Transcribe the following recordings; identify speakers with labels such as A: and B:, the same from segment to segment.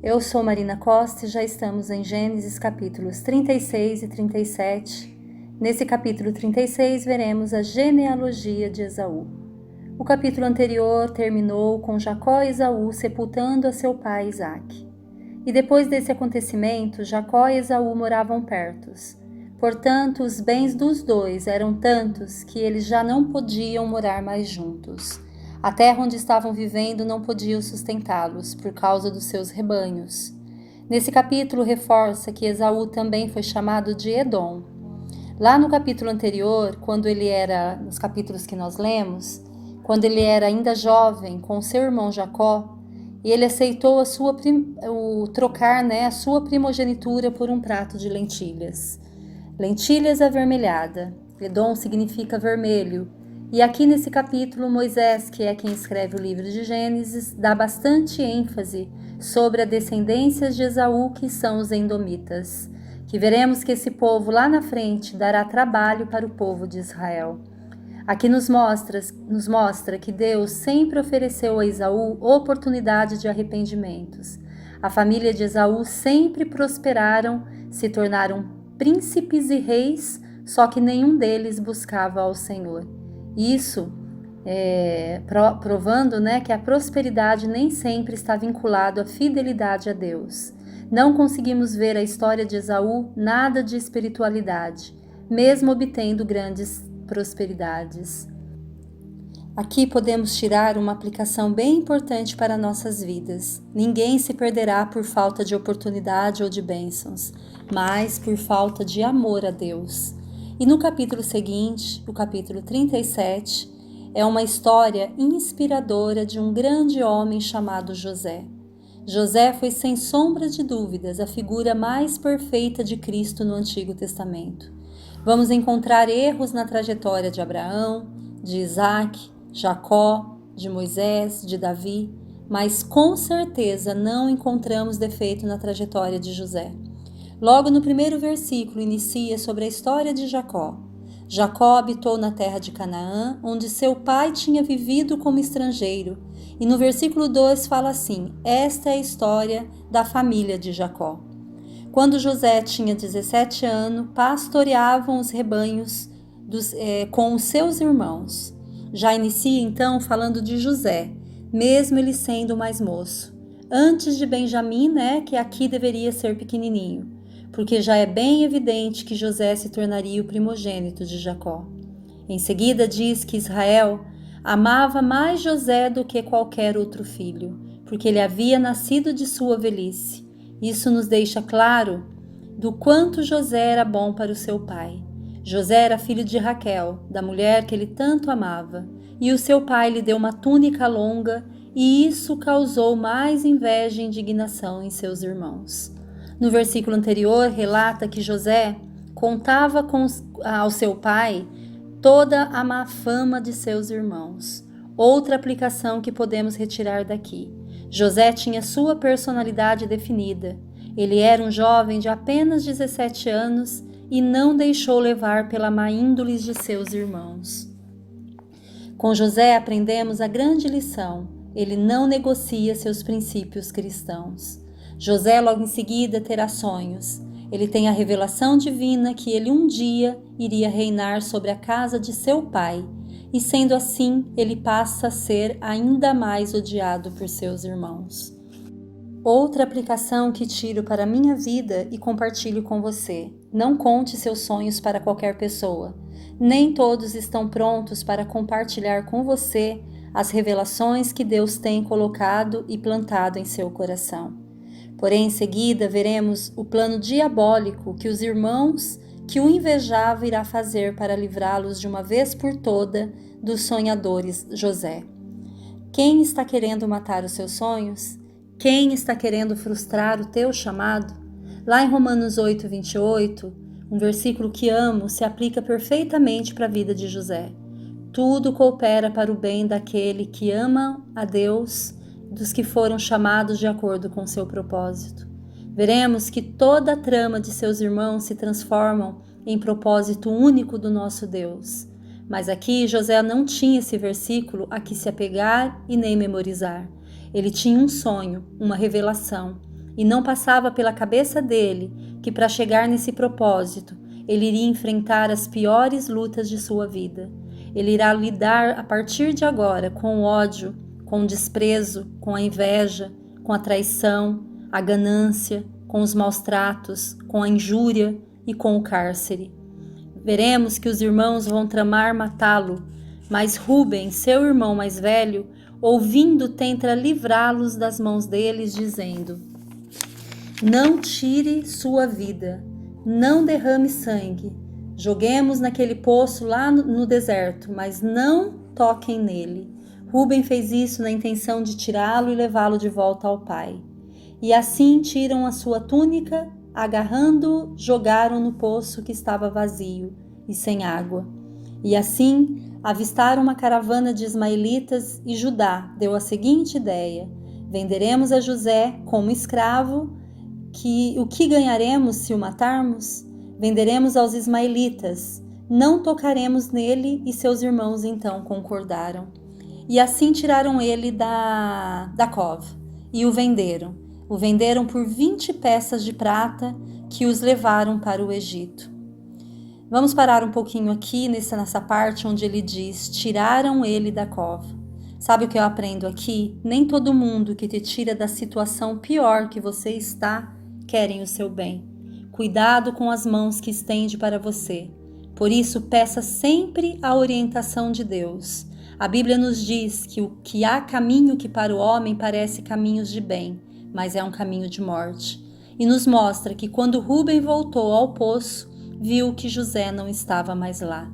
A: Eu sou Marina Costa e já estamos em Gênesis capítulos 36 e 37. Nesse capítulo 36 veremos a genealogia de Esaú. O capítulo anterior terminou com Jacó e Esaú sepultando a seu pai Isaque. E depois desse acontecimento, Jacó e Esaú moravam pertos. Portanto, os bens dos dois eram tantos que eles já não podiam morar mais juntos. A terra onde estavam vivendo não podia sustentá-los por causa dos seus rebanhos. Nesse capítulo reforça que Esaú também foi chamado de Edom. Lá no capítulo anterior, nos capítulos que nós lemos, quando ele era ainda jovem com seu irmão Jacó, e ele aceitou trocar a sua primogenitura por um prato de lentilhas. Lentilhas avermelhada. Edom significa vermelho. E aqui nesse capítulo, Moisés, que é quem escreve o livro de Gênesis, dá bastante ênfase sobre a descendência de Esaú, que são os Edomitas, que veremos que esse povo lá na frente dará trabalho para o povo de Israel. Aqui nos mostra que Deus sempre ofereceu a Esaú oportunidade de arrependimentos. A família de Esaú sempre prosperaram, se tornaram príncipes e reis, só que nenhum deles buscava ao Senhor. Isso provando que a prosperidade nem sempre está vinculado à fidelidade a Deus. Não conseguimos ver a história de Esaú nada de espiritualidade, mesmo obtendo grandes prosperidades. Aqui podemos tirar uma aplicação bem importante para nossas vidas. Ninguém se perderá por falta de oportunidade ou de bênçãos, mas por falta de amor a Deus. E no capítulo seguinte, o capítulo 37, é uma história inspiradora de um grande homem chamado José. José foi, sem sombra de dúvidas, a figura mais perfeita de Cristo no Antigo Testamento. Vamos encontrar erros na trajetória de Abraão, de Isaque, Jacó, de Moisés, de Davi, mas com certeza não encontramos defeito na trajetória de José. Logo no primeiro versículo inicia sobre a história de Jacó. Jacó habitou na terra de Canaã, onde seu pai tinha vivido como estrangeiro. E no versículo 2 fala assim: esta é a história da família de Jacó. Quando José tinha 17 anos, pastoreavam os rebanhos com os seus irmãos. Já inicia então falando de José, mesmo ele sendo mais moço. Antes de Benjamim, que aqui deveria ser pequenininho, porque já é bem evidente que José se tornaria o primogênito de Jacó. Em seguida diz que Israel amava mais José do que qualquer outro filho, porque ele havia nascido de sua velhice. Isso nos deixa claro do quanto José era bom para o seu pai. José era filho de Raquel, da mulher que ele tanto amava, e o seu pai lhe deu uma túnica longa, e isso causou mais inveja e indignação em seus irmãos. No versículo anterior, relata que José contava ao seu pai toda a má fama de seus irmãos. Outra aplicação que podemos retirar daqui: José tinha sua personalidade definida. Ele era um jovem de apenas 17 anos e não deixou levar pela má índole de seus irmãos. Com José aprendemos a grande lição: ele não negocia seus princípios cristãos. José logo em seguida terá sonhos. Ele tem a revelação divina que ele um dia iria reinar sobre a casa de seu pai, e sendo assim, ele passa a ser ainda mais odiado por seus irmãos. Outra aplicação que tiro para a minha vida e compartilho com você: não conte seus sonhos para qualquer pessoa. Nem todos estão prontos para compartilhar com você as revelações que Deus tem colocado e plantado em seu coração. Porém, em seguida, veremos o plano diabólico que os irmãos que o invejavam irá fazer para livrá-los de uma vez por toda dos sonhadores José. Quem está querendo matar os seus sonhos? Quem está querendo frustrar o teu chamado? Lá em Romanos 8, 28, um versículo que amo, se aplica perfeitamente para a vida de José. Tudo coopera para o bem daquele que ama a Deus, dos que foram chamados de acordo com seu propósito. Veremos que toda a trama de seus irmãos se transformam em propósito único do nosso Deus. Mas aqui José não tinha esse versículo a que se apegar e nem memorizar. Ele tinha um sonho, uma revelação. e não passava pela cabeça dele que para chegar nesse propósito, ele iria enfrentar as piores lutas de sua vida. Ele irá lidar a partir de agora com o ódio, com o desprezo, com a inveja, com a traição, a ganância, com os maus tratos, com a injúria e com o cárcere. Veremos que os irmãos vão tramar matá-lo, mas Rúben, seu irmão mais velho, ouvindo, tenta livrá-los das mãos deles, dizendo: não tire sua vida, não derrame sangue, joguemos naquele poço lá no deserto, mas não toquem nele. Rúben fez isso na intenção de tirá-lo e levá-lo de volta ao pai. E assim tiram a sua túnica, agarrando-o, jogaram no poço que estava vazio e sem água. E assim avistaram uma caravana de ismaelitas e Judá deu a seguinte ideia: venderemos a José como escravo, o que ganharemos se o matarmos? Venderemos aos ismaelitas, não tocaremos nele. E seus irmãos então concordaram. E assim tiraram ele da cova e o venderam. O venderam por 20 peças de prata que os levaram para o Egito. Vamos parar um pouquinho aqui nessa parte onde ele diz: tiraram ele da cova. Sabe o que eu aprendo aqui? Nem todo mundo que te tira da situação pior que você está querem o seu bem. Cuidado com as mãos que estende para você. Por isso, peça sempre a orientação de Deus. A Bíblia nos diz que há caminho que para o homem parece caminhos de bem, mas é um caminho de morte. E nos mostra que quando Rúben voltou ao poço, viu que José não estava mais lá.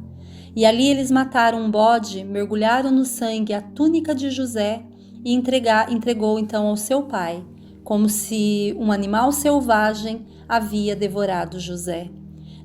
A: E ali eles mataram um bode, mergulharam no sangue a túnica de José e entregou então ao seu pai, como se um animal selvagem havia devorado José.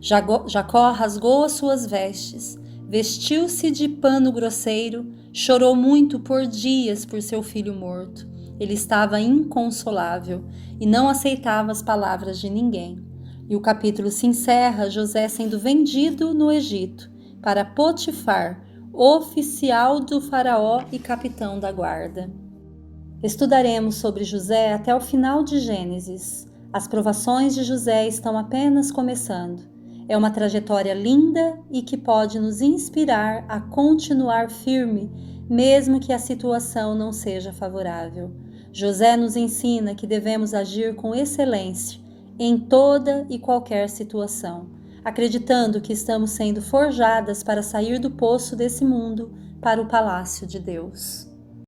A: Jacó rasgou as suas vestes, vestiu-se de pano grosseiro, chorou muito por dias por seu filho morto. Ele estava inconsolável e não aceitava as palavras de ninguém. E o capítulo se encerra José sendo vendido no Egito para Potifar, oficial do faraó e capitão da guarda. Estudaremos sobre José até o final de Gênesis. As provações de José estão apenas começando. É uma trajetória linda e que pode nos inspirar a continuar firme, mesmo que a situação não seja favorável. José nos ensina que devemos agir com excelência em toda e qualquer situação, acreditando que estamos sendo forjadas para sair do poço desse mundo para o palácio de Deus.